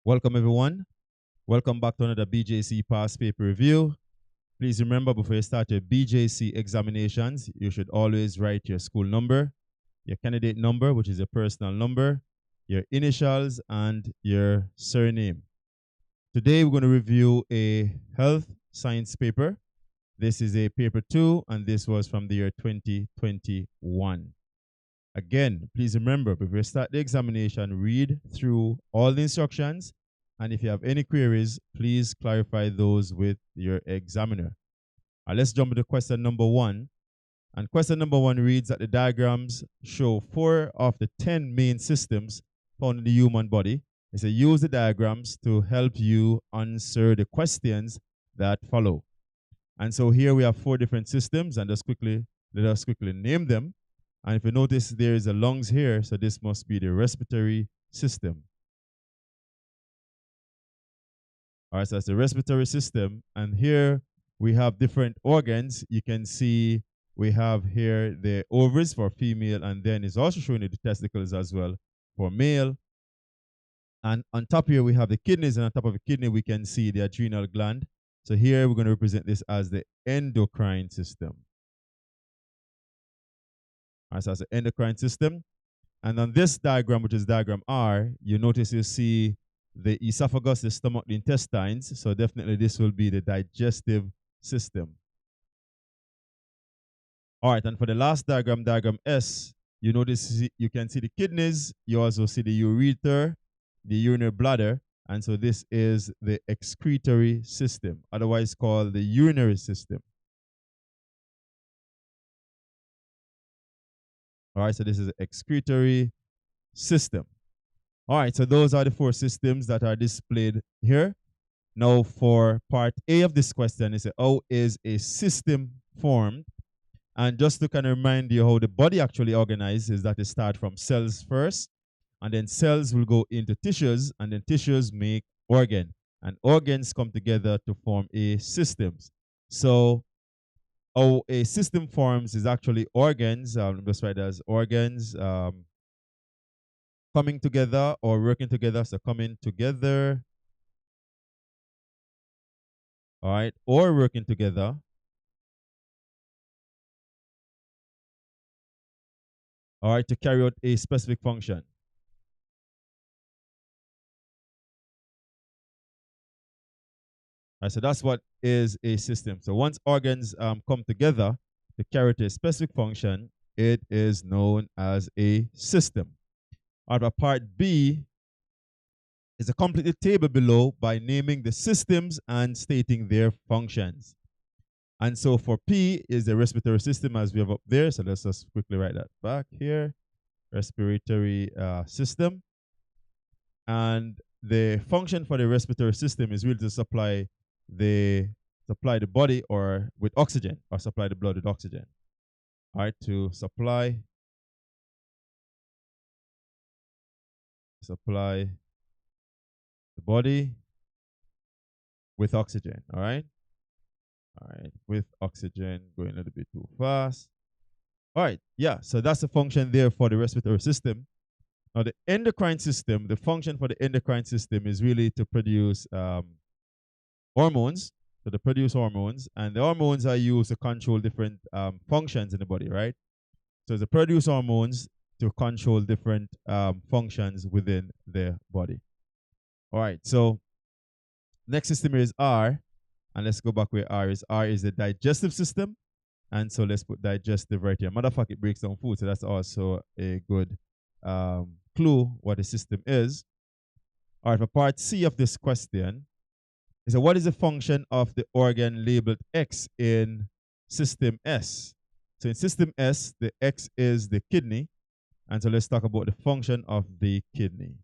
Welcome, everyone. Welcome back to another BJC past paper review. Please remember, before you start your BJC examinations, you should always write your school number, your candidate number, which is your personal number, your initials, and your surname. Today, we're going to review a health science paper. This is a paper 2, and this was from the year 2021. Again, please remember, before you start the examination, read through all the instructions, and if you have any queries, please clarify those with your examiner. Let's jump into question number 1. And question number 1 reads that the diagrams show 4 of the 10 main systems found in the human body. It says use the diagrams to help you answer the questions that follow. And so here we have 4 different systems, and let us quickly name them. And if you notice, there is a lungs here, so this must be the respiratory system. All right, so that's the respiratory system. And here we have different organs. You can see we have here the ovaries for female, and then it's also showing you the testicles as well for male. And on top here, we have the kidneys, and on top of the kidney, we can see the adrenal gland. So here we're going to represent this as the endocrine system. All right, so that's the endocrine system. And on this diagram, which is diagram R, you notice you see the esophagus, the stomach, the intestines. So definitely this will be the digestive system. All right, and for the last diagram, diagram S, you notice you can see the kidneys. You also see the ureter, the urinary bladder. And so this is the excretory system, otherwise called the urinary system. All right, so this is the excretory system. All right, so those are the 4 systems that are displayed here. Now for part A of this question, it's how is a system formed? And just to kind of remind you how the body actually organizes is that it starts from cells first, and then cells will go into tissues, and then tissues make organ, and organs come together to form a system. So how a system forms is actually organs, just write as organs coming together or working together. So coming together, all right, or working together. All right, to carry out a specific function. All right, so that's what is a system. So once organs come together to carry out a specific function, it is known as a system. All right, part B is a completed table below by naming the systems and stating their functions. And so for P is the respiratory system, as we have up there. So let's just quickly write that back here. Respiratory system. And the function for the respiratory system is really to supply the body or with oxygen, or supply the blood with oxygen. All right, to supply the body with oxygen. All right, with oxygen, going a little bit too fast. All right, yeah, so that's the function there for the respiratory system. Now the endocrine system, the function for the endocrine system is really to produce hormones. So they produce hormones, and the hormones are used to control different functions in the body, right? So they produce hormones to control different functions within the body. All right, so next system here is R, and let's go back where R is. R is the digestive system, and so let's put digestive right here. Matter of fact, it breaks down food, so that's also a good clue what the system is. All right, for part C of this question, is what is the function of the organ labeled X in system S? So in system S, the X is the kidney. And so let's talk about the function of the kidney.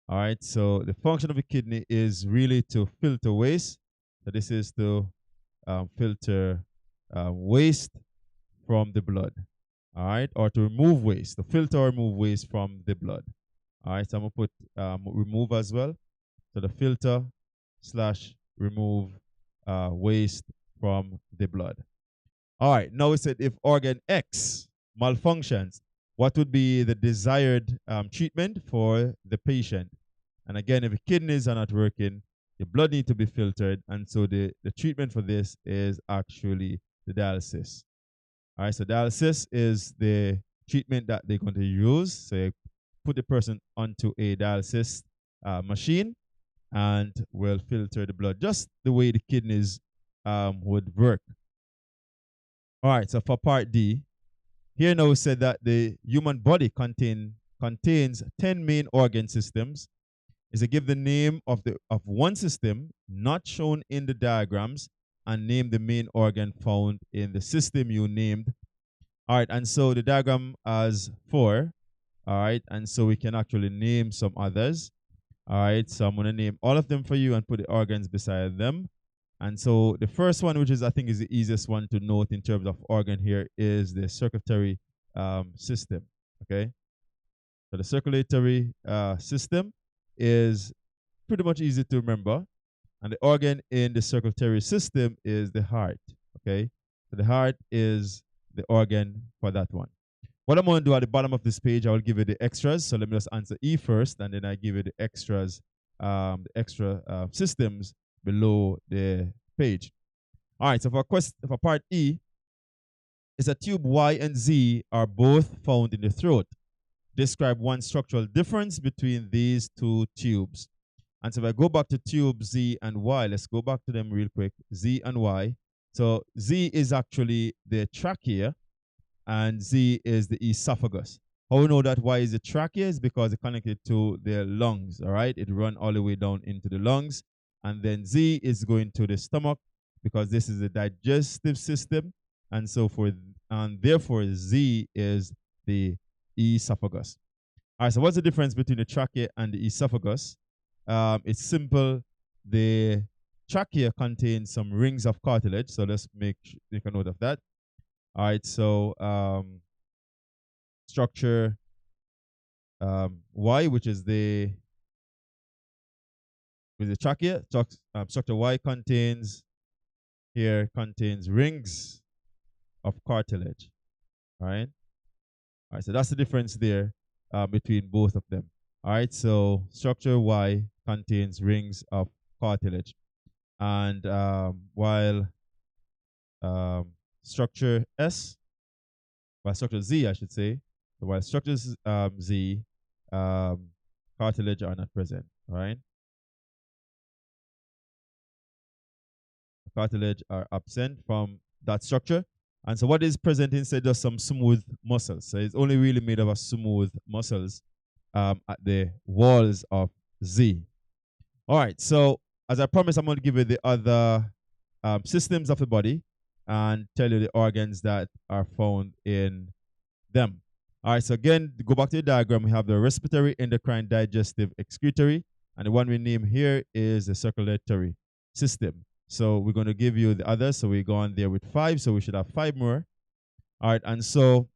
All right, so the function of the kidney is really to filter waste. So this is to filter waste from the blood. All right, or to remove waste, to filter or remove waste from the blood. All right, so I'm going to put remove as well. So the filter / remove waste from the blood. All right, now we said if organ X malfunctions, what would be the desired treatment for the patient? And again, if the kidneys are not working, the blood needs to be filtered. And so the treatment for this is actually the dialysis. All right, so dialysis is the treatment that they're going to use. So you put the person onto a dialysis machine and will filter the blood just the way the kidneys would work. All right, so for part D, here now said that the human body contains 10 main organ systems. Is to give the name of one system not shown in the diagrams and name the main organ found in the system you named. All right, and so the diagram has 4. All right, and so we can actually name some others. All right, so I'm going to name all of them for you and put the organs beside them. And so the first one, which is I think is the easiest one to note in terms of organ here, is the circulatory system. Okay, so the circulatory system is pretty much easy to remember, and the organ in the circulatory system is the heart. Okay, so the heart is the organ for that one. What I'm going to do at the bottom of this page, I will give you the extras. So let me just answer E first, and then I give you the extras, the extra systems below the page. All right, so for part E, is a tube Y and Z are both found in the throat. Describe one structural difference between these two tubes. And so if I go back to tube Z and Y, let's go back to them real quick, Z and Y. So Z is actually the trachea, and Z is the esophagus. How we know that Y is the trachea is because it's connected to the lungs, all right? It runs all the way down into the lungs. And then Z is going to the stomach because this is the digestive system. And so therefore Z is the esophagus. All right, so what's the difference between the trachea and the esophagus? It's simple. The trachea contains some rings of cartilage, so let's make a note of that. All right, so structure Y, which is the trachea. Structure Y contains rings of cartilage. All right. All right, so that's the difference there between both of them. All right, so structure Y contains rings of cartilage, and while structure Z, I should say, so while structure Z, cartilage are not present. All right, cartilage are absent from that structure. And so what is present instead is some smooth muscles. So it's only really made of smooth muscles at the walls of Z. All right, so as I promised, I'm going to give you the other systems of the body and tell you the organs that are found in them. All right, so again, go back to the diagram. We have the respiratory, endocrine, digestive, excretory, and the one we name here is the circulatory system. So we're going to give you the others. So we go on there with 5. So we should have 5 more. All right. And so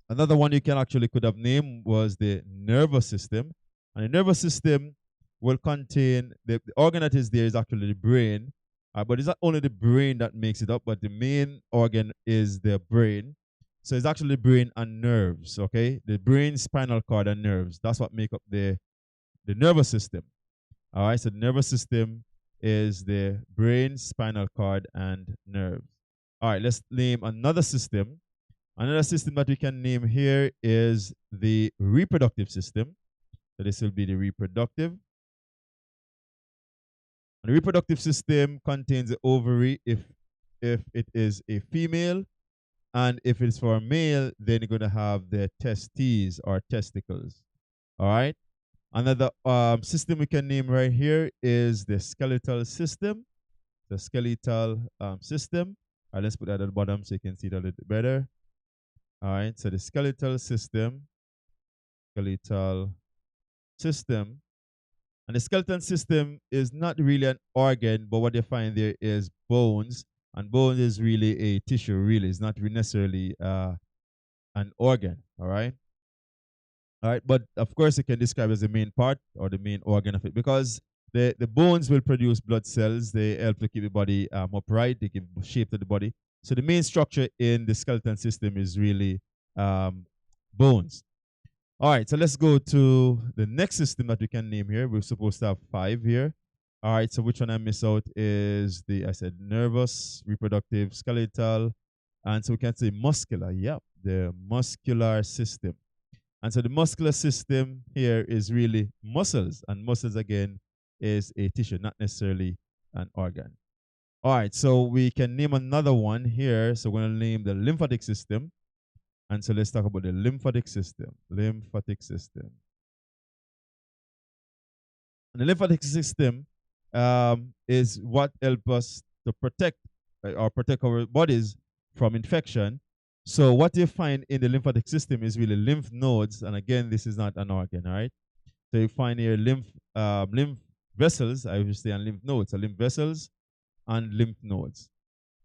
another one you could have named was the nervous system. And the nervous system will contain the organ that is there is actually the brain. But it's not only the brain that makes it up, but the main organ is the brain. So it's actually the brain and nerves. Okay. The brain, spinal cord, and nerves. That's what make up the nervous system. All right. So the nervous system is the brain, spinal cord, and nerves. All right, let's name another system. Another system that we can name here is the reproductive system. So this will be the reproductive. And the reproductive system contains the ovary if it is a female, and if it's for a male, then you're going to have the testes or testicles. All right. Another system we can name right here is the skeletal system. The skeletal system. All right, let's put that at the bottom so you can see it a little bit better. All right, so the skeletal system. And the skeletal system is not really an organ, but what you find there is bones. And bone is really a tissue, really. It's not necessarily an organ, all right? All right, but of course it can describe as the main part or the main organ of it because the bones will produce blood cells. They help to keep the body upright. They give shape to the body. So the main structure in the skeletal system is really bones. All right, so let's go to the next system that we can name here. We're supposed to have 5 here. All right, so which one I miss out is I said nervous, reproductive, skeletal, and so we can say muscular. Yep, the muscular system. And so the muscular system here is really muscles, and muscles again is a tissue, not necessarily an organ. All right, so we can name another one here. So we're going to name the lymphatic system. And so let's talk about the lymphatic system. Lymphatic system. And the lymphatic system is what helps us to protect or protect our bodies from infection. So what you find in the lymphatic system is really lymph nodes, and again, this is not an organ, all right? So you find here lymph vessels, I would say, and lymph nodes. So lymph vessels and lymph nodes,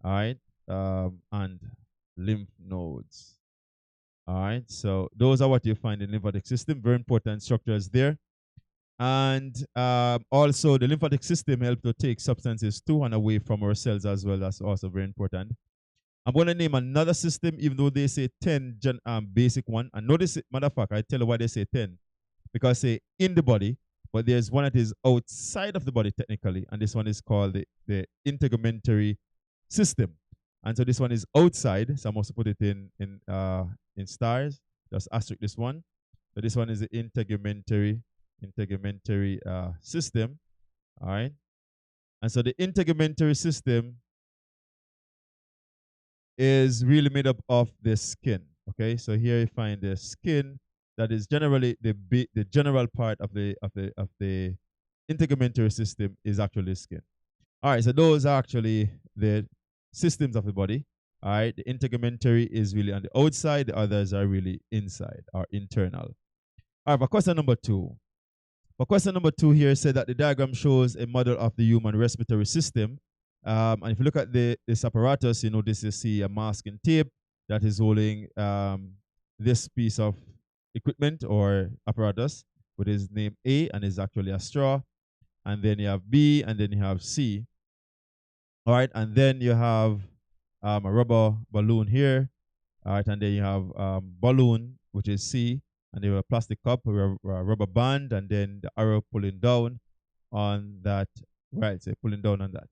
all right, and lymph nodes. All right, so those are what you find in lymphatic system. Very important structures there. And also, the lymphatic system helps to take substances to and away from our cells as well. That's also very important. I'm going to name another system, even though they say 10 basic one. And notice, matter of fact, I tell you why they say 10. Because say in the body, but there's one that is outside of the body technically. And this one is called the integumentary system. And so this one is outside. So I'm also put it in stars. Just asterisk this one. So this one is the integumentary system. All right. And so the integumentary system is really made up of the skin. Okay. So here you find the skin that is generally the general part of the integumentary system is actually skin. All right. So those are actually the systems of the body. All right. The integumentary is really on the outside. The others are really inside or internal. All right. For question number 2. For question number 2 here said that the diagram shows a model of the human respiratory system. And if you look at this apparatus, you notice you see a masking tape that is holding this piece of equipment or apparatus with his name A, and is actually a straw. And then you have B, and then you have C. All right, and then you have a rubber balloon here. All right, and then you have balloon, which is C, and you have a plastic cup, a rubber band, and then the arrow pulling down on that. Right, so pulling down on that.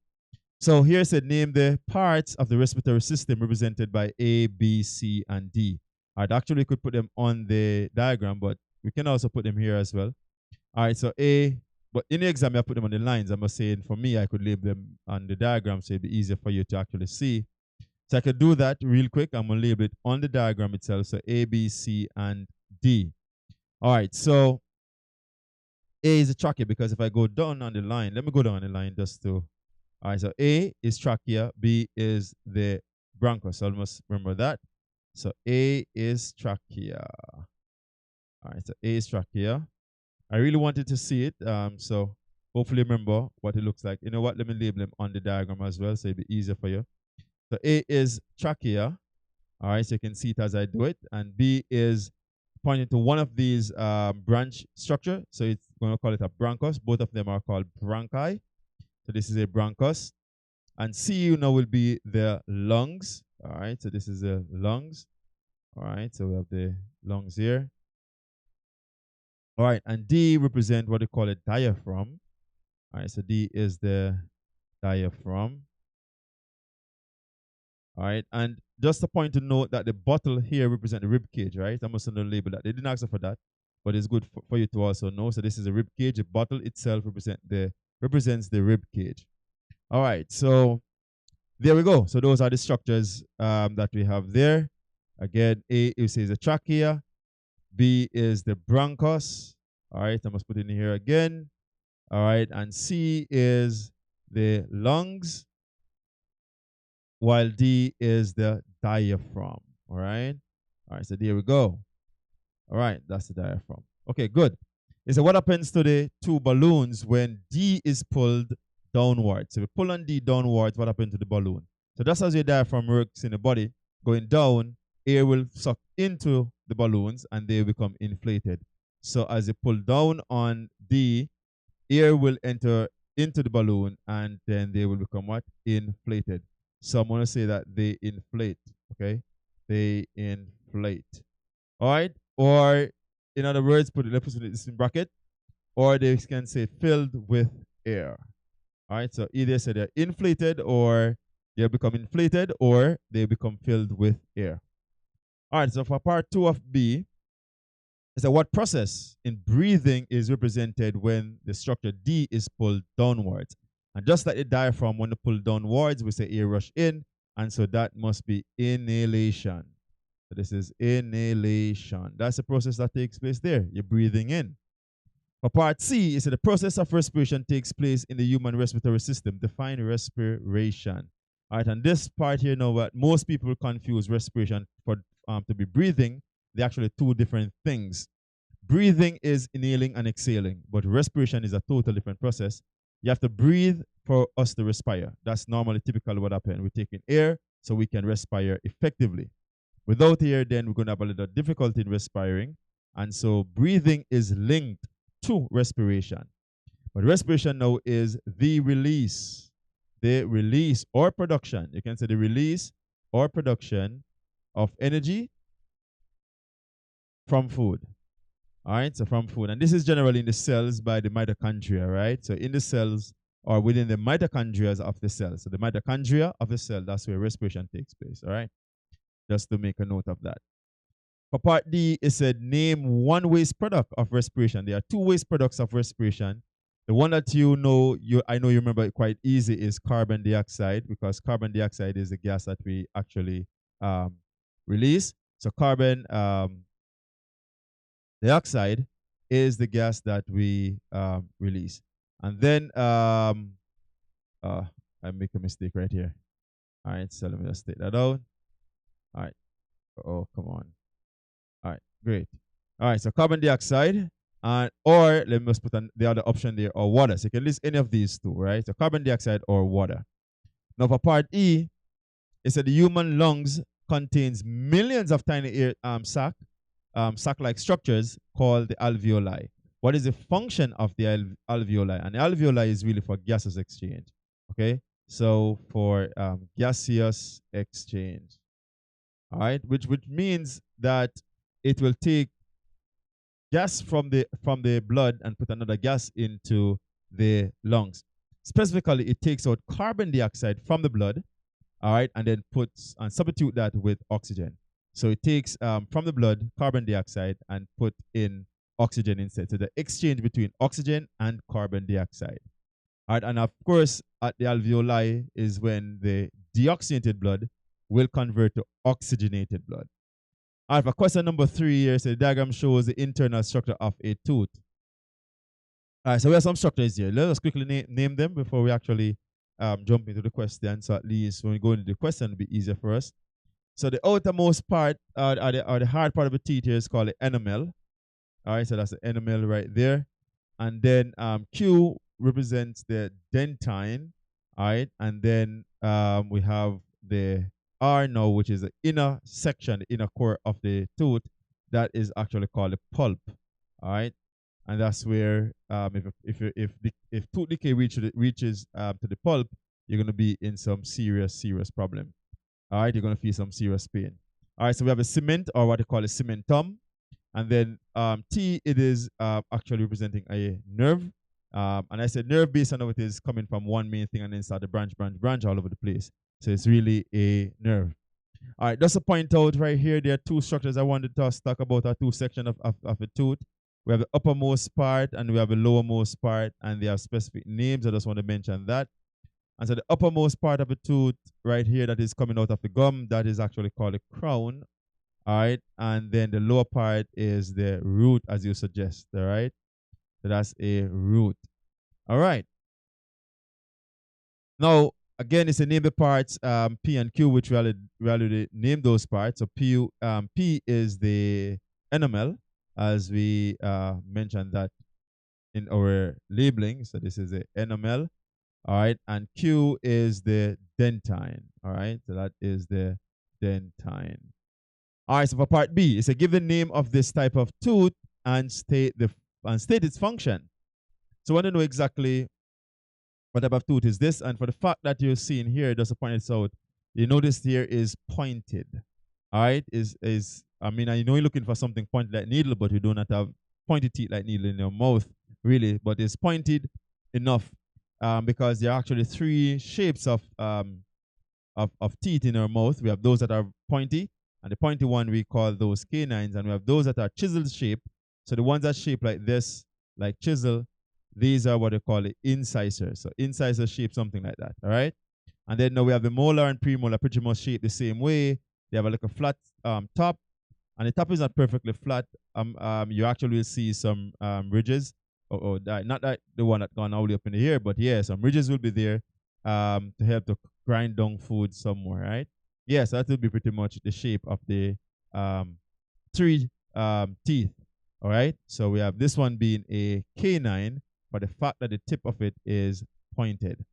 So here it said name the parts of the respiratory system represented by A, B, C, and D. I'd actually could put them on the diagram, but we can also put them here as well. All right, so A, but in the exam, I put them on the lines. I'm saying for me, I could label them on the diagram so it'd be easier for you to actually see. So I could do that real quick. I'm going to label it on the diagram itself. So A, B, C, and D. All right, so A is a trachea because if I go down on the line, let me go down on the line just to. All right, so A is trachea, B is the bronchus. So I must remember that. So A is trachea. All right, so A is trachea. I really wanted to see it, so hopefully remember what it looks like. You know what? Let me label them on the diagram as well, so it'll be easier for you. So A is trachea. All right, so you can see it as I do it. And B is pointing to one of these branch structure. So it's going to call it a bronchus. Both of them are called bronchi. So this is a bronchus. And C, you know, will be the lungs. All right, so this is the lungs. All right, so we have the lungs here. All right, and D represent what they call a diaphragm. All right, so D is the diaphragm. All right, and just a point to note that the bottle here represents the rib cage, right? I must not label that. They didn't ask for that, but it's good for you to also know. So this is a rib cage. The bottle itself represents the rib cage. All right, so there we go. So those are the structures that we have there. Again, A is a trachea. B is the bronchus. All right, I must put it in here again. All right, and C is the lungs, while D is the diaphragm. All right. All right, so there we go. All right, that's the diaphragm. Okay, good. So what happens to the two balloons when D is pulled downwards? So we pull on D downwards, what happens to the balloon? So just as your diaphragm works in the body, going down, air will suck into the balloons and they become inflated. So as you pull down on D, air will enter into the balloon and then they will become what? Inflated. So I'm going to say that they inflate, okay? They inflate. All right? Or in other words, let's put this in bracket, or they can say filled with air. All right, so either say they're inflated or they become inflated or they become filled with air. All right, so for part 2 of B, is that what process in breathing is represented when the structure D is pulled downwards. And just like the diaphragm, when they pull downwards, we say air rush in, and so that must be inhalation. So this is inhalation. That's the process that takes place there. You're breathing in. For part C, is that the process of respiration takes place in the human respiratory system. Define respiration. All right, and this part here, now, what most people confuse respiration for to be breathing. They're actually two different things. Breathing is inhaling and exhaling, but respiration is a total different process. You have to breathe for us to respire. That's normally typically what happens. We're taking air so we can respire effectively. Without air, then we're going to have a little difficulty in respiring. And so breathing is linked to respiration. But respiration now is the release or production. You can say the release or production of energy from food. All right, so from food. And this is generally in the cells by the mitochondria, right? So in the cells or within the mitochondria of the cell. So the mitochondria of the cell, that's where respiration takes place, all right? Just to make a note of that. For part D, it said name one waste product of respiration. There are two waste products of respiration. The one that I know you remember it quite easy is carbon dioxide, because carbon dioxide is the gas that we actually release. So carbon dioxide is the gas that we release. And then I make a mistake right here. All right, so let me just take that out. All right. Oh, come on. All right, great. All right, so carbon dioxide, or let me just put the other option there, or water. So you can list any of these two, right? So carbon dioxide or water. Now for part E, it said the human lungs contains millions of tiny air sac-like structures called the alveoli. What is the function of the alveoli? And the alveoli is really for gaseous exchange. Okay, so for gaseous exchange. All right, which means that it will take gas from the blood and put another gas into the lungs. Specifically, it takes out carbon dioxide from the blood, all right, and then puts and substitute that with oxygen. So it takes from the blood carbon dioxide and put in oxygen instead. So the exchange between oxygen and carbon dioxide. All right, and of course, at the alveoli is when the deoxygenated blood will convert to oxygenated blood. All right, for question number 3 here, so the diagram shows the internal structure of a tooth. All right, so we have some structures here. Let us quickly name them before we actually jump into the question. So at least when we go into the question, it'll be easier for us. So the outermost part, or the hard part of the teeth here is called the enamel. All right, so that's the enamel right there. And then Q represents the dentine. All right, and then we have the R now, which is the inner section, the inner core of the tooth, that is actually called the pulp. All right, and that's where if tooth decay reaches to the pulp, you're going to be in some serious problem. All right, you're going to feel some serious pain. All right, so we have a cement, or what they call a cementum, and then T, it is actually representing a nerve. And I said nerve based on how it is coming from one main thing and then start the branch all over the place. So it's really a nerve. All right, just to point out right here, there are two structures I wanted to talk about, or two sections of a tooth. We have the uppermost part and we have the lowermost part, and they have specific names. I just want to mention that. And so the uppermost part of the tooth right here that is coming out of the gum, that is actually called the crown. All right, and then the lower part is the root, as you suggest. All right, so that's a root. All right. Now, again, it's a name the parts P and Q, which we already named those parts. So P is the enamel, as we mentioned that in our labeling. So this is the enamel. All right, and Q is the dentine. All right, so that is the dentine. All right, so for part B, it's a give the name of this type of tooth and state its function. So I want to know exactly what type of tooth is this, and for the fact that you're seeing here, just to point this out, you notice here is pointed. All right, is I mean, I know you're looking for something pointed like needle, but you do not have pointed teeth like needle in your mouth, really. But it's pointed enough, because there are actually three shapes of teeth in our mouth. We have those that are pointy, and the pointy one we call those canines, and we have those that are chisel shape. So the ones that shape like this, like chisel, these are what they call the incisors. So incisor shape something like that. All right. And then now we have the molar and premolar pretty much shaped the same way. They have a like a flat top, and the top is not perfectly flat. You actually will see some ridges, or that, not that the one that gone all the way up in the air, but yeah, some ridges will be there to help to grind down food somewhere, right? Yeah, so that will be pretty much the shape of the um, three teeth. All right, so we have this one being a canine, but the fact that the tip of it is pointed.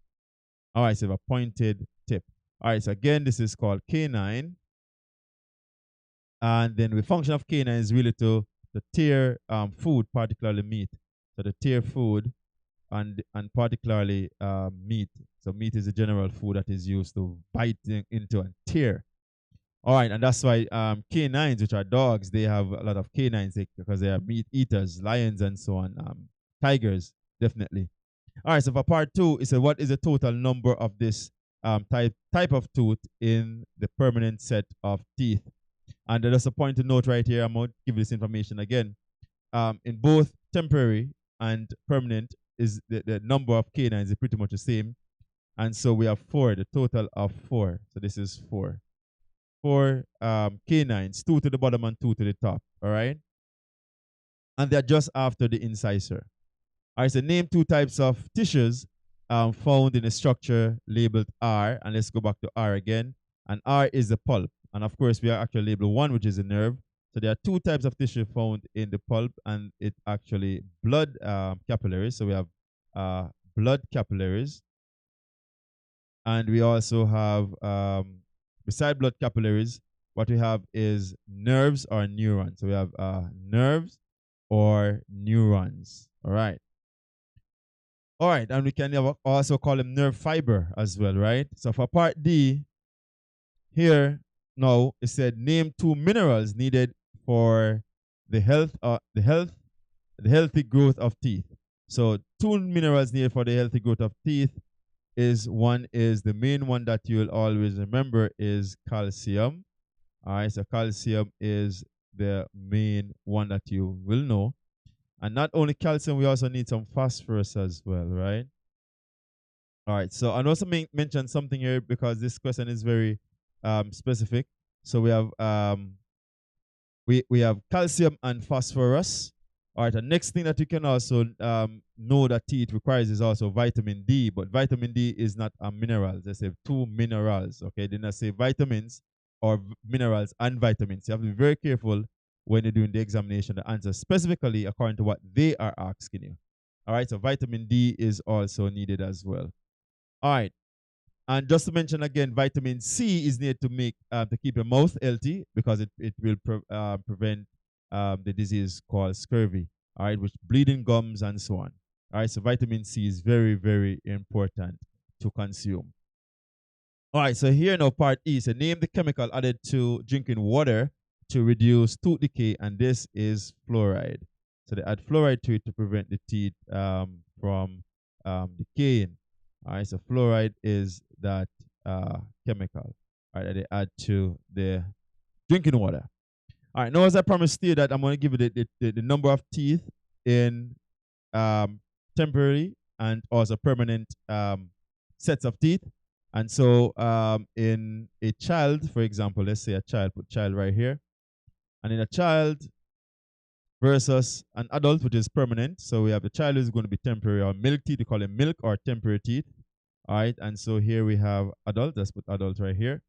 All right, so we have a pointed tip. All right, so again, this is called canine. And then the function of canine is really to tear food, particularly meat. So to tear food and particularly meat. So meat is a general food that is used to bite into and tear. All right, and that's why canines, which are dogs, they have a lot of canines because they are meat eaters, lions and so on, tigers, definitely. All right, so for part two, it said what is the total number of this type of tooth in the permanent set of teeth? And there's a point to note right here. I'm going to give you this information again. In both temporary and permanent, is the number of canines is pretty much the same. And so we have four, the total of four. So this is four. Four canines, two to the bottom and two to the top. All right. And they're just after the incisor. All right. So name two types of tissues found in a structure labeled R. And let's go back to R again. And R is the pulp. And of course, we are actually labeled one, which is a nerve. So there are two types of tissue found in the pulp, and it actually blood capillaries. So we have blood capillaries, and we also have, beside blood capillaries, what we have is nerves or neurons. So we have nerves or neurons. All right. All right, and we can also call them nerve fiber as well, right? So for part D, here now it said name two minerals needed for the healthy growth of teeth. So two minerals needed for the healthy growth of teeth is one is the main one that you'll always remember is calcium. All right, so calcium is the main one that you will know. And not only calcium, we also need some phosphorus as well, right? All right, so I also mention something here because this question is very specific. So we have calcium and phosphorus. All right, the next thing that you can also know that teeth requires is also vitamin D, but vitamin D is not a mineral. They say two minerals, okay? They not say vitamins or minerals and vitamins. You have to be very careful when you're doing the examination to answer specifically according to what they are asking you. All right, so vitamin D is also needed as well. All right, and just to mention again, vitamin C is needed to make to keep your mouth healthy because it will prevent the disease called scurvy. All right, which bleeding gums and so on. All right, so vitamin C is very very important to consume. All right, so here now part E. So name the chemical added to drinking water to reduce tooth decay, and this is fluoride. So they add fluoride to it to prevent the teeth from decaying. All right, so fluoride is that chemical, all right, that they add to the drinking water. All right, now as I promised you that I'm going to give you the number of teeth in temporary and also permanent sets of teeth. And so in a child, for example, let's say a child, put child right here. And in a child versus an adult, which is permanent. So we have the child who's going to be temporary or milk teeth. We call them milk or temporary teeth. All right, and so here we have adult. Let's put adult right here.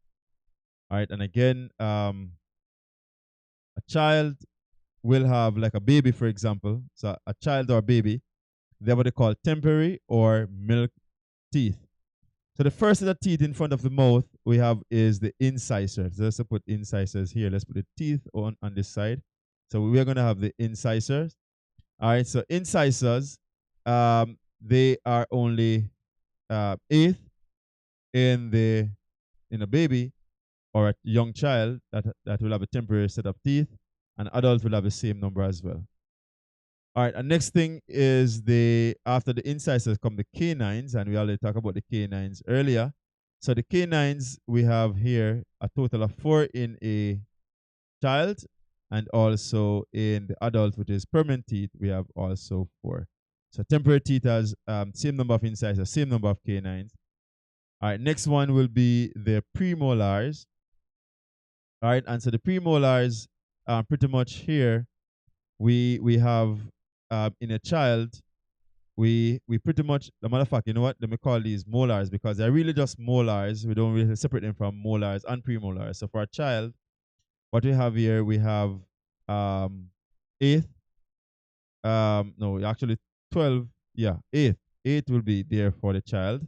All right, and again, a child will have like a baby, for example. So a child or a baby, they're what they call temporary or milk teeth. So the first set of teeth in front of the mouth we have is the incisors. So let's put incisors here. Let's put the teeth on this side. So we're going to have the incisors. All right, so incisors, they are only eighth in a baby, or a young child that will have a temporary set of teeth, an adult will have the same number as well. All right, and next thing is after the incisors come the canines, and we already talked about the canines earlier. So the canines, we have here a total of 4 in a child, and also in the adult, which is permanent teeth, we have also 4. So temporary teeth has same number of incisors, same number of canines. All right, next one will be the premolars. All right, and so the premolars, pretty much here, we have in a child, we pretty much, the matter of fact, you know what? Let me call these molars because they're really just molars. We don't really separate them from molars and premolars. So for a child, what we have here, we have eighth, no, actually 12, yeah, eighth. Eighth will be there for the child.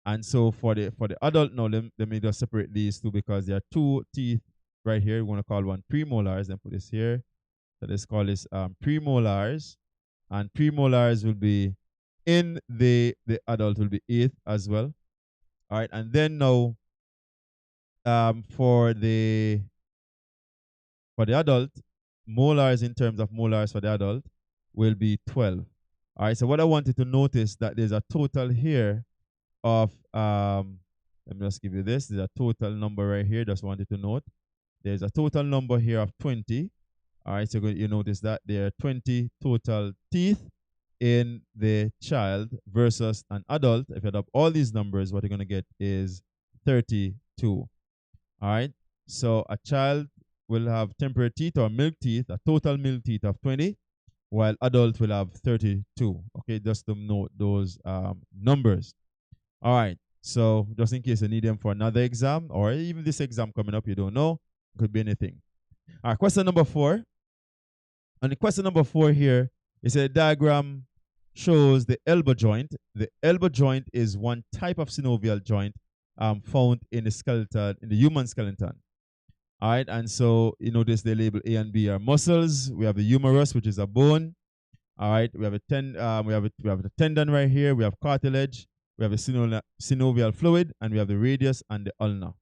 And so for the adult, now let me just separate these two because there are 2 teeth right here. We're going to call one premolars and put this here. So let's call this premolars. And premolars will be in the adult will be 8th as well. All right, and then now for the adult, molars in terms of molars for the adult will be 12. All right, so what I wanted to notice that there's a total here of let me just give you this. There's a total number right here. Just wanted to note. There's a total number here of 20. All right, so you notice that there are 20 total teeth in the child versus an adult. If you add up all these numbers, what you're going to get is 32. All right, so a child will have temporary teeth or milk teeth, a total milk teeth of 20, while adult will have 32. Okay, just to note those numbers. All right, so just in case you need them for another exam or even this exam coming up, you don't know, it could be anything. All right, question number 4. And the question number 4 here is a diagram shows the elbow joint. The elbow joint is one type of synovial joint found in the skeleton, in the human skeleton. All right, and so you notice they label A and B are muscles. We have the humerus, which is a bone. All right, we have we have the tendon right here. We have cartilage. We have the synovial fluid, and we have the radius and the ulna.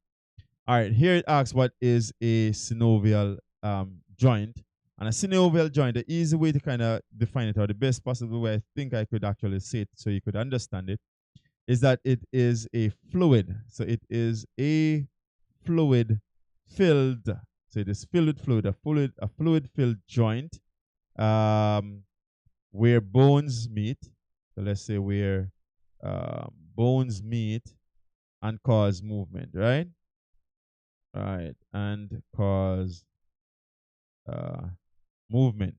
All right, here it asks what is a synovial joint. And a synovial joint, the easy way to kind of define it, or the best possible way I think I could actually say it so you could understand it, is that it is a fluid. So it is a fluid filled. So it is filled with fluid, a fluid filled joint where bones meet. So let's say where bones meet and cause movement, right? Right, and cause movement.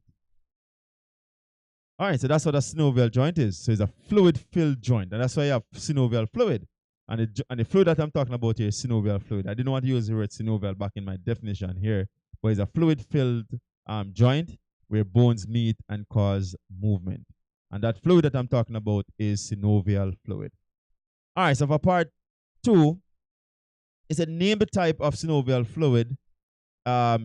All right, so that's what a synovial joint is. So it's a fluid-filled joint, and that's why you have synovial fluid. And the fluid that I'm talking about here is synovial fluid. I didn't want to use the word synovial back in my definition here, but it's a fluid-filled joint where bones meet and cause movement. And that fluid that I'm talking about is synovial fluid. All right, so for part 2, it's a name the type of synovial fluid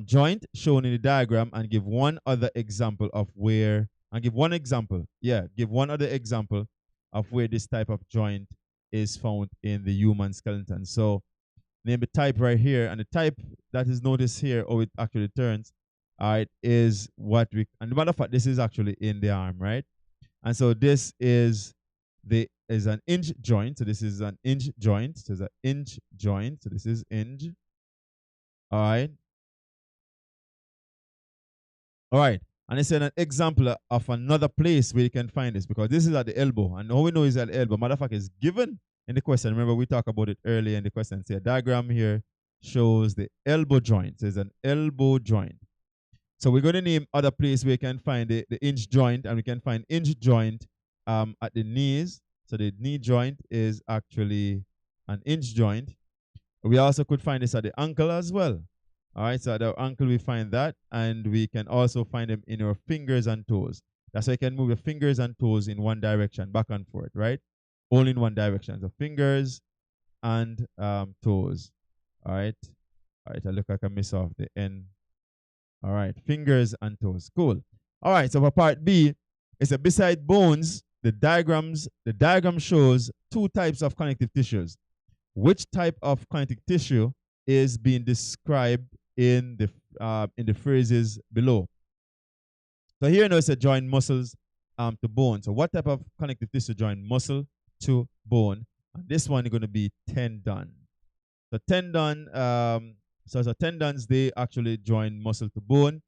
joint shown in the diagram and give one other example of where, and give one example, give one other example of where this type of joint is found in the human skeleton. So name the type right here, and the type that is noticed here, or it actually turns, all right, is what we, and the matter of fact, this is actually in the arm, right? And so this is an hinge joint. So this is an hinge joint. So it's an hinge joint. So this is hinge. All right. All right. And it's an example of another place where you can find this, because this is at the elbow. And all we know is at the elbow. Matter of fact, is given in the question. Remember, we talked about it earlier in the question. See, a diagram here shows the elbow joint. So it's an elbow joint. So we're going to name other place where you can find the hinge joint, and we can find hinge joint at the knees. So the knee joint is actually an hinge joint. We also could find this at the ankle as well. All right, so at our ankle we find that, and we can also find them in our fingers and toes. That's why you can move your fingers and toes in one direction, back and forth, right? Only in one direction. So fingers and toes. All right. All right, I look like I miss off the N. All right, fingers and toes. Cool. All right, so for part B, it's a beside bones, the diagram shows 2 types of connective tissues. Which type of connective tissue is being described in the phrases below. So here now it's a join muscles to bone. So what type of connective tissue join muscle to bone? And this one is going to be tendon. So so tendons, they actually join muscle to bone.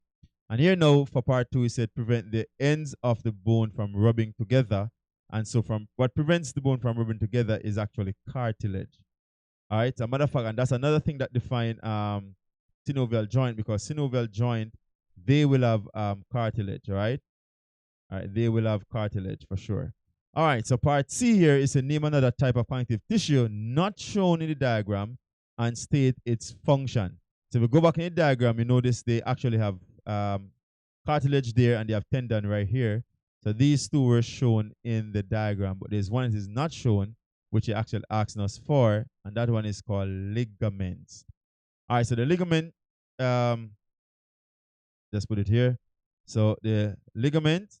And here now for part 2, it said prevent the ends of the bone from rubbing together. And so from what prevents the bone from rubbing together is actually cartilage. All right, so matter of fact, and that's another thing that define synovial joint, because synovial joint, they will have cartilage, right? All right, they will have cartilage for sure. All right, so part C here is to name another type of connective tissue not shown in the diagram and state its function. So if we go back in the diagram, you notice they actually have cartilage there and they have tendon right here. So these two were shown in the diagram, but there's one that is not shown, which you're actually asking us for, and that one is called ligaments. All right, so the ligament, let's put it here. So the ligament,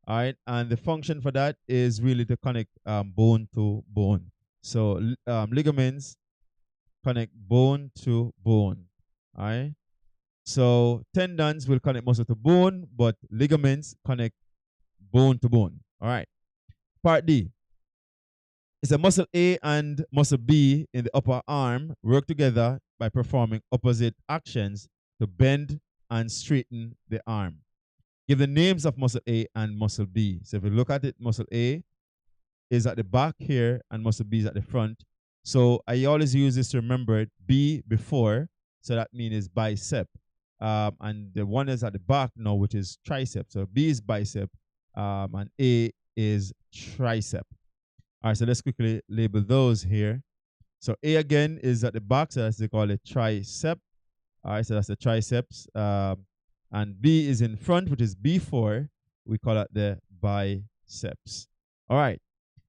all right, and the function for that is really to connect bone to bone. So ligaments connect bone to bone, all right? So tendons will connect muscle to bone, but ligaments connect bone to bone, all right? Part D. It's a muscle A and muscle B in the upper arm work together by performing opposite actions to bend and straighten the arm. Give the names of muscle A and muscle B. So if you look at it, muscle A is at the back here and muscle B is at the front. So I always use this to remember it, B before, so that means it's bicep. And the one is at the back now, which is tricep. So B is bicep and A is tricep. All right, so let's quickly label those here. So A again is at the back, so that's they call it tricep. All right, so that's the triceps. And B is in front, which is B4. We call it the biceps. All right.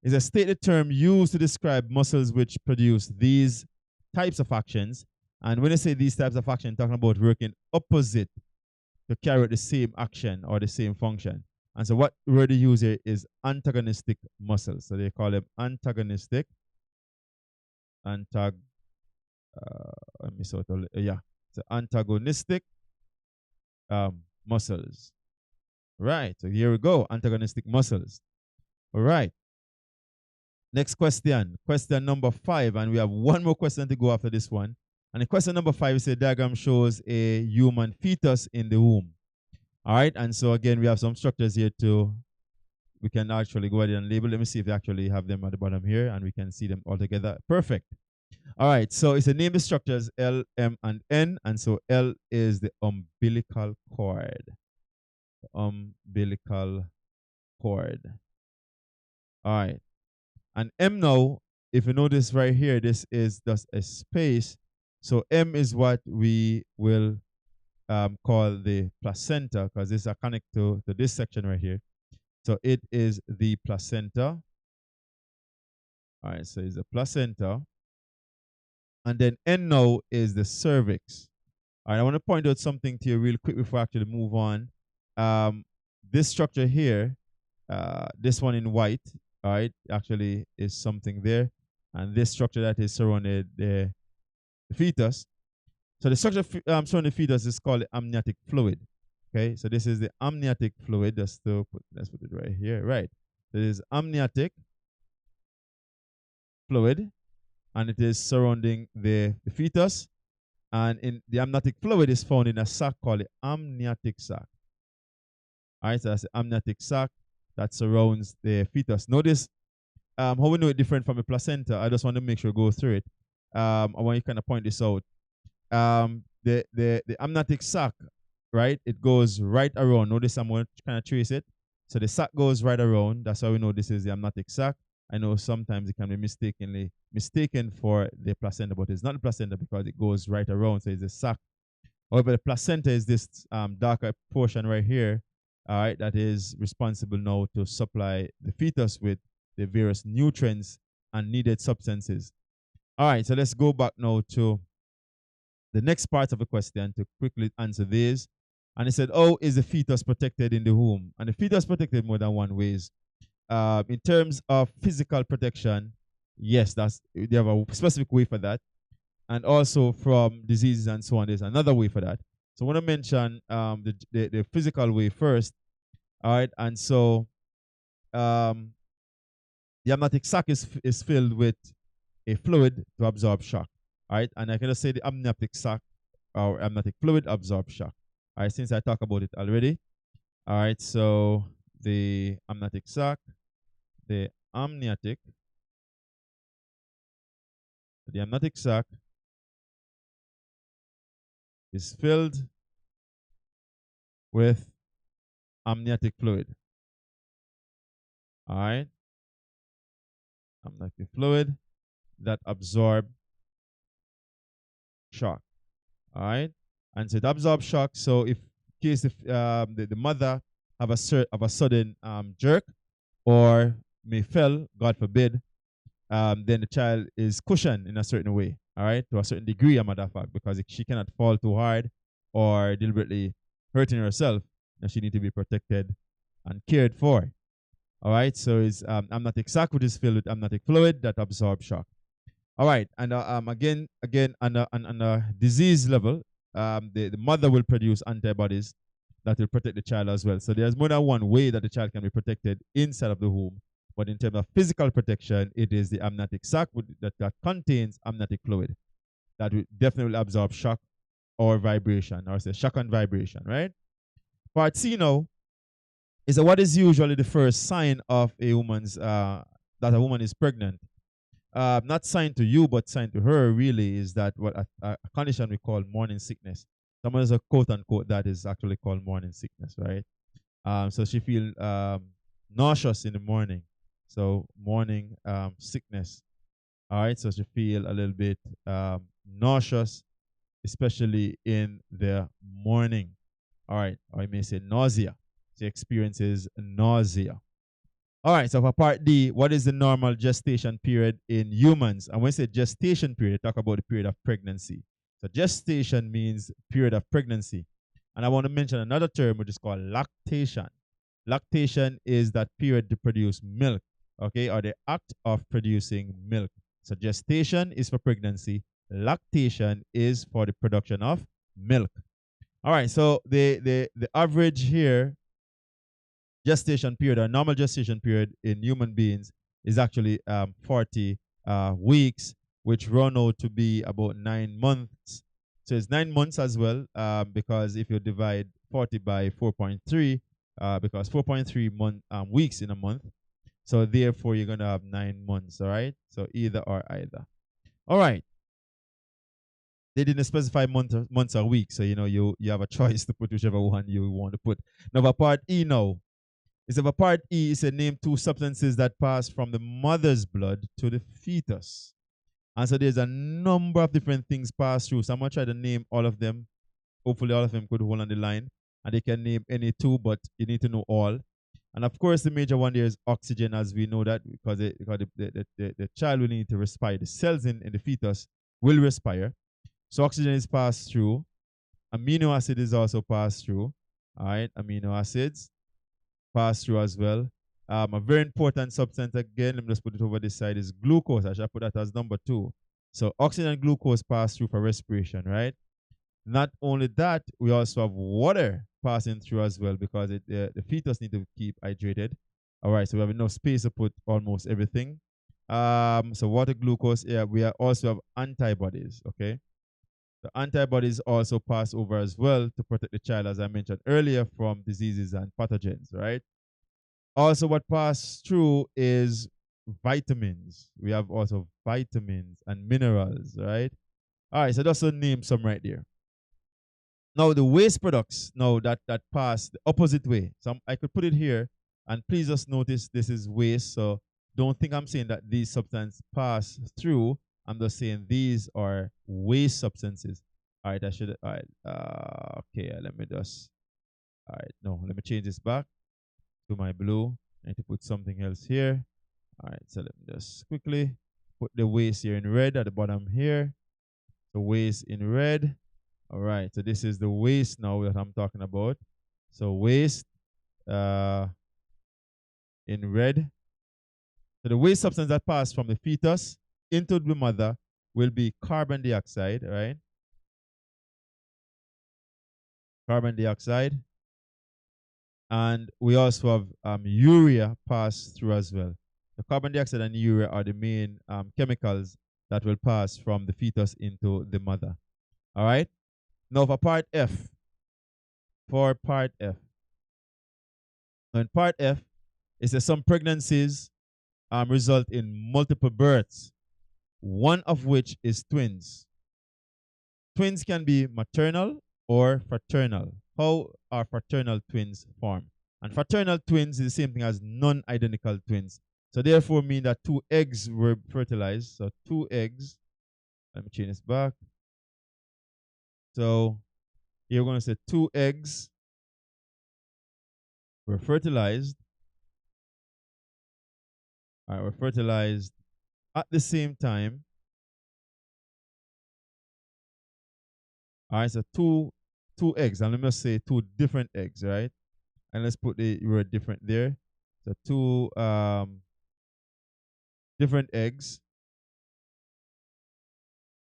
It's a stated term used to describe muscles which produce these types of actions. And when I say these types of action, I'm talking about working opposite to carry out the same action or the same function. And so what word they use here is antagonistic muscles. So they call them antagonistic. Let me sort of, yeah. So antagonistic muscles. Right. So here we go. Antagonistic muscles. All right. Next question. Question number 5. And we have one more question to go after this one. And the question number 5 is a diagram shows a human fetus in the womb. All right. And so again, we have some structures here too. We can actually go ahead and label. Let me see if they actually have them at the bottom here and we can see them all together. Perfect. All right. So it's a name the structures L, M, and N. And so L is the umbilical cord. The umbilical cord. All right. And M now, if you notice right here, this is just a space. So M is what we will call the placenta, because this is connected to this section right here. So it is the placenta. All right, so it's the placenta. And then N now is the cervix. All right, I want to point out something to you real quick before I actually move on. This structure here, this one in white, all right, actually is something there. And this structure that is surrounded the fetus. So the structure surrounding the fetus is called the amniotic fluid. Okay, so this is the amniotic fluid. Let's put it right here. Right. This is amniotic fluid, and it is surrounding the fetus. And in the amniotic fluid is found in a sac called the amniotic sac. All right, so that's the amniotic sac that surrounds the fetus. Notice how we know it different from the placenta. I just want to make sure we go through it. I want you to kind of point this out. The amniotic sac, right? It goes right around. Notice I'm going to kind of trace it. So the sac goes right around. That's how we know this is the amniotic sac. I know sometimes it can be mistaken for the placenta, but it's not the placenta because it goes right around. So it's the sac. However, the placenta is this darker portion right here, all right, that is responsible now to supply the fetus with the various nutrients and needed substances. All right, so let's go back now to the next part of the question to quickly answer this. And it said, oh, is the fetus protected in the womb? And the fetus protected more than one ways. In terms of physical protection, yes, they have a specific way for that. and also from diseases and so on. There's another way for that. So I want to mention the physical way first. All right, and so um, the amniotic sac is filled with a fluid to absorb shock. All right, and I can just say the amniotic sac or amniotic fluid absorbs shock. All right, since I talked about it already. All right, so the amniotic sac, the amniotic, the amniotic sac is filled with amniotic fluid. All right, amniotic fluid that absorb shock. All right, and so it absorbs shock. So if in case if the mother have a sudden jerk or may fell, God forbid, then the child is cushioned in a certain way. All right, to a certain degree, a matter of fact, because if she cannot fall too hard or deliberately hurting herself, then she need to be protected and cared for. All right, so it's amniotic sac, which is filled with amniotic fluid that absorbs shock. All right, and again, on a disease level, the mother will produce antibodies that will protect the child as well. So there's more than one way that the child can be protected inside of the womb. But in terms of physical protection, it is the amniotic sac that contains amniotic fluid that will definitely absorb shock or vibration, or say shock and vibration, right? Part C now is what is usually the first sign of a woman's that a woman is pregnant. Not sign to you, but sign to her really is that what a condition we call morning sickness. Someone is a quote unquote that is actually called morning sickness, right? So she feel nauseous in the morning. So morning sickness. All right. So she feel a little bit nauseous, especially in the morning. All right. Or I may say nausea. She experiences nausea. All right, so for part D, what is the normal gestation period in humans? And when we say gestation period, talk about the period of pregnancy. So gestation means period of pregnancy. And I want to mention another term which is called lactation. Lactation is that period to produce milk, okay, or the act of producing milk. So gestation is for pregnancy, lactation is for the production of milk. All right, so the average here gestation period or normal gestation period in human beings is actually 40 weeks, which run out to be about 9 months. So it's 9 months as well, because if you divide 40 by 4.3, because 4.3 weeks in a month, so therefore you're gonna have 9 months. All right, so either or either. All right. They didn't specify months or weeks, so you have a choice to put whichever one you want to put. Now, for part E now, is of a part E is a name two substances that pass from the mother's blood to the fetus. And so there's a number of different things pass through. So I'm gonna try to name all of them. Hopefully all of them could hold on the line. And they can name any two, but you need to know all. And of course, the major one there is oxygen, as we know that, because the child will need to respire. The cells in the fetus will respire. So oxygen is passed through. Amino acid is also passed through. All right, amino acids pass through as well. A very important substance, again, let me just put it over this side, is glucose. I shall put that as number 2. So oxygen and glucose pass through for respiration, right? Not only that, we also have water passing through as well, because the fetus need to keep hydrated. All right, so we have enough space to put almost everything. So water, glucose, yeah, we also have antibodies, okay? The antibodies also pass over as well to protect the child, as I mentioned earlier, from diseases and pathogens, right? Also, what pass through is vitamins. We have also vitamins and minerals, right? All right, so just to name some right there. Now, the waste products, now that pass the opposite way. So I could put it here, and please just notice this is waste. So don't think I'm saying that these substances pass through. I'm just saying these are waste substances. All right, I should. All right, okay. Let me just. All right, no, let me change this back to my blue. I need to put something else here. All right, so let me just quickly put the waste here in red at the bottom here. The waste in red. All right, so this is the waste now that I'm talking about. So waste in red. So the waste substance that pass from the fetus into the mother will be carbon dioxide, right? Carbon dioxide. And we also have urea pass through as well. The carbon dioxide and urea are the main chemicals that will pass from the fetus into the mother. All right. Now for part F. For part F. Now in part F, it says some pregnancies result in multiple births, one of which is twins. Twins can be maternal or fraternal. How are fraternal twins formed? And fraternal twins is the same thing as non-identical twins. So therefore mean that two eggs were fertilized. So two eggs. Let me change this back. So here we're going to say two eggs were fertilized. All right, were fertilized at the same time. All right, so two eggs, and let me just say two different eggs, right? And let's put the word different there. So two different eggs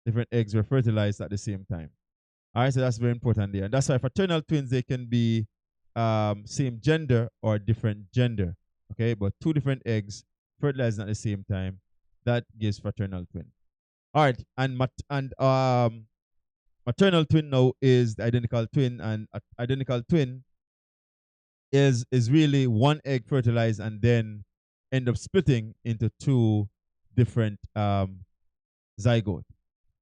were fertilized at the same time. All right, so that's very important there. And that's why fraternal twins, they can be same gender or different gender. Okay, but two different eggs fertilized at the same time, that gives fraternal twin. All right, and maternal twin now is the identical twin, and identical twin is really one egg fertilized and then end up splitting into two different zygote.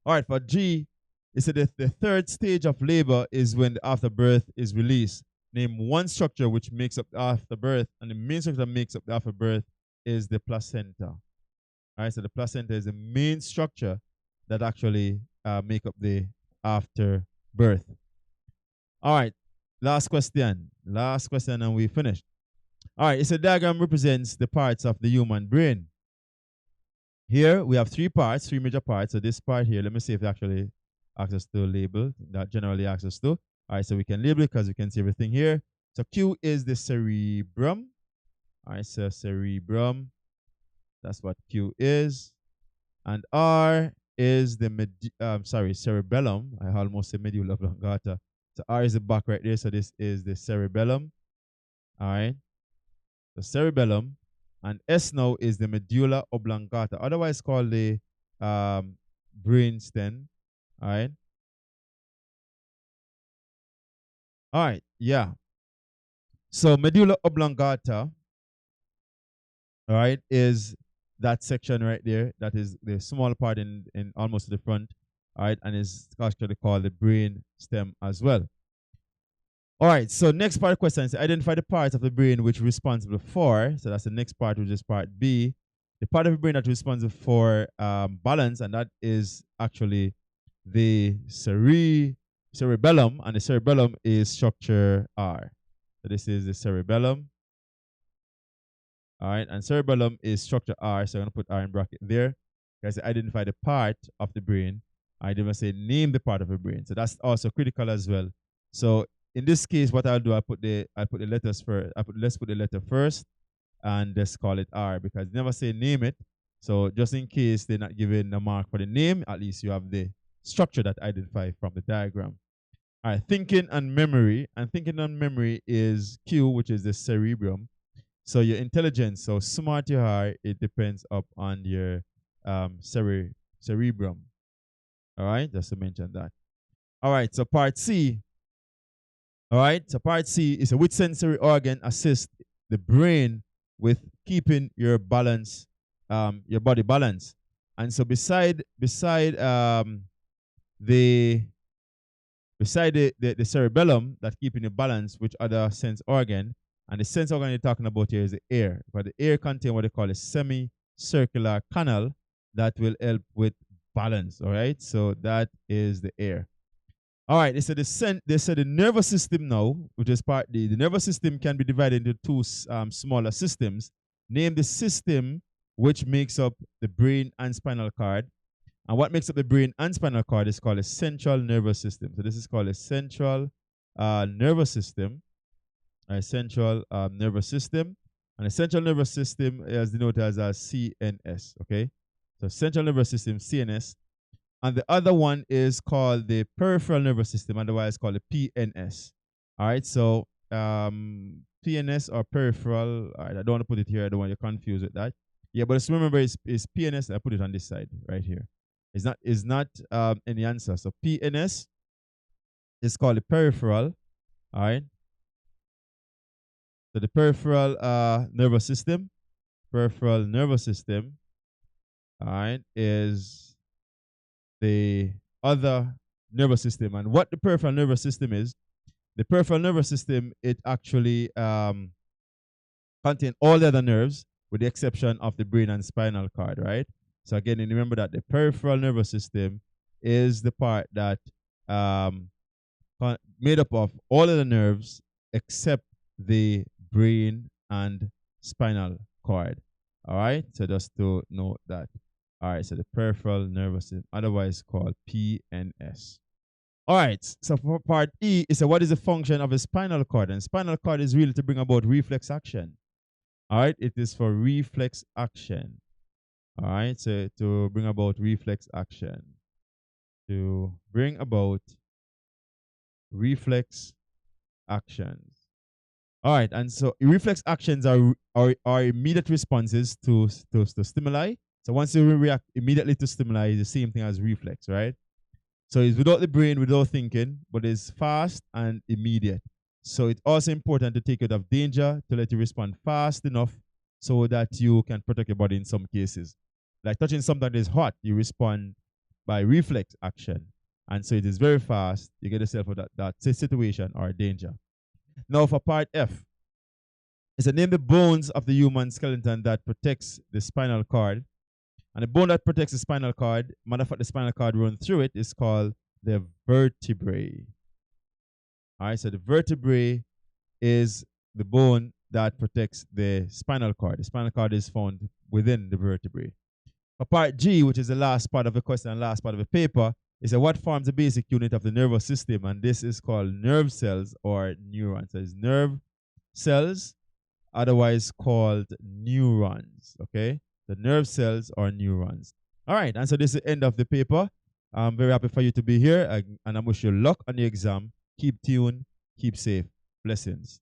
All right, for G, it said that the third stage of labor is when the afterbirth is released. Name one structure which makes up the afterbirth, and the main structure that makes up the afterbirth is the placenta. All right, so the placenta is the main structure that actually make up the afterbirth. All right, last question, and we finished. All right, it's a diagram represents the parts of the human brain. Here we have three major parts. So this part here, let me see if it actually asks us to label. That generally asks us to. All right, so we can label it because we can see everything here. So Q is the cerebrum. All right, so cerebrum. That's what Q is. And R is the cerebellum. I almost said medulla oblongata. So R is the back right there. So this is the cerebellum. All right. The cerebellum. And S now is the medulla oblongata, otherwise called the brain stem. All right. All right. Yeah. So medulla oblongata, all right, is that section right there. That is the small part in almost to the front. All right, and is actually called the brain stem as well. All right, so next part of the question is identify the parts of the brain which are responsible for, so that's the next part, which is part B, the part of the brain that's responsible for balance, and that is actually the cerebellum, and the cerebellum is structure R. So this is the cerebellum. All right, and cerebellum is structure R, so I'm going to put R in bracket there. Guys, identify the part of the brain. I didn't say name the part of the brain, so that's also critical as well. So in this case, what I'll do, I'll put the letters first. Let's put the letter first, and let's call it R, because never say name it. So just in case they're not giving a mark for the name, at least you have the structure that identify from the diagram. All right, thinking and memory. And thinking and memory is Q, which is the cerebrum. So your intelligence, so smart you are, it depends up on your cerebrum. All right, just to mention that. All right, so part C. All right, so part C is which sensory organ assists the brain with keeping your balance, your body balance. And so beside the cerebellum that keeping the balance, which other sense organ, and the sense organ you're talking about here is the air. But the air contains what they call a semicircular canal that will help with balance. All right, so that is the air. All right, they said the nervous system now, which is part D. The nervous system can be divided into two smaller systems. Name the system which makes up the brain and spinal cord. And what makes up the brain and spinal cord is called a central nervous system. So this is called a central nervous system. A central nervous system. And the central nervous system is denoted as a CNS. Okay, so central nervous system, CNS. And the other one is called the peripheral nervous system, otherwise called the PNS. All right, so PNS or peripheral. All right, I don't want to put it here. I don't want you confused with that. Yeah, but just remember, it's PNS. I put it on this side right here. It's not any answer. So PNS is called the peripheral. All right. So the peripheral nervous system, peripheral nervous system, all right, is the other nervous system. And what the peripheral nervous system is, the peripheral nervous system, it actually contains all the other nerves with the exception of the brain and spinal cord, right? So again, and remember that the peripheral nervous system is the part that um, made up of all of the nerves except the brain and spinal cord. All right, so just to note that. All right, so the peripheral nervous system, otherwise called PNS. All right, so for part E, it said, what is the function of a spinal cord? And spinal cord is really to bring about reflex action. All right, it is for reflex action. All right, so to bring about reflex action. To bring about reflex actions. All right, and so reflex actions are immediate responses to stimuli. So once you react immediately to stimuli, it's the same thing as reflex, right? So it's without the brain, without thinking, but it's fast and immediate. So it's also important to take out of danger to let you respond fast enough so that you can protect your body in some cases. Like touching something that is hot, you respond by reflex action. And so it is very fast. You get yourself out of that situation or danger. Now for part F, it's a name the bones of the human skeleton that protects the spinal cord. And the bone that protects the spinal cord, matter of fact, the spinal cord run through it, is called the vertebrae. All right, so the vertebrae is the bone that protects the spinal cord. The spinal cord is found within the vertebrae. For part G, which is the last part of the question and last part of the paper, is what forms the basic unit of the nervous system, and this is called nerve cells or neurons. So it's nerve cells, otherwise called neurons. Okay, the nerve cells or neurons. All right, and so this is the end of the paper. I'm very happy for you to be here, and I wish you luck on the exam. Keep tuned, keep safe. Blessings.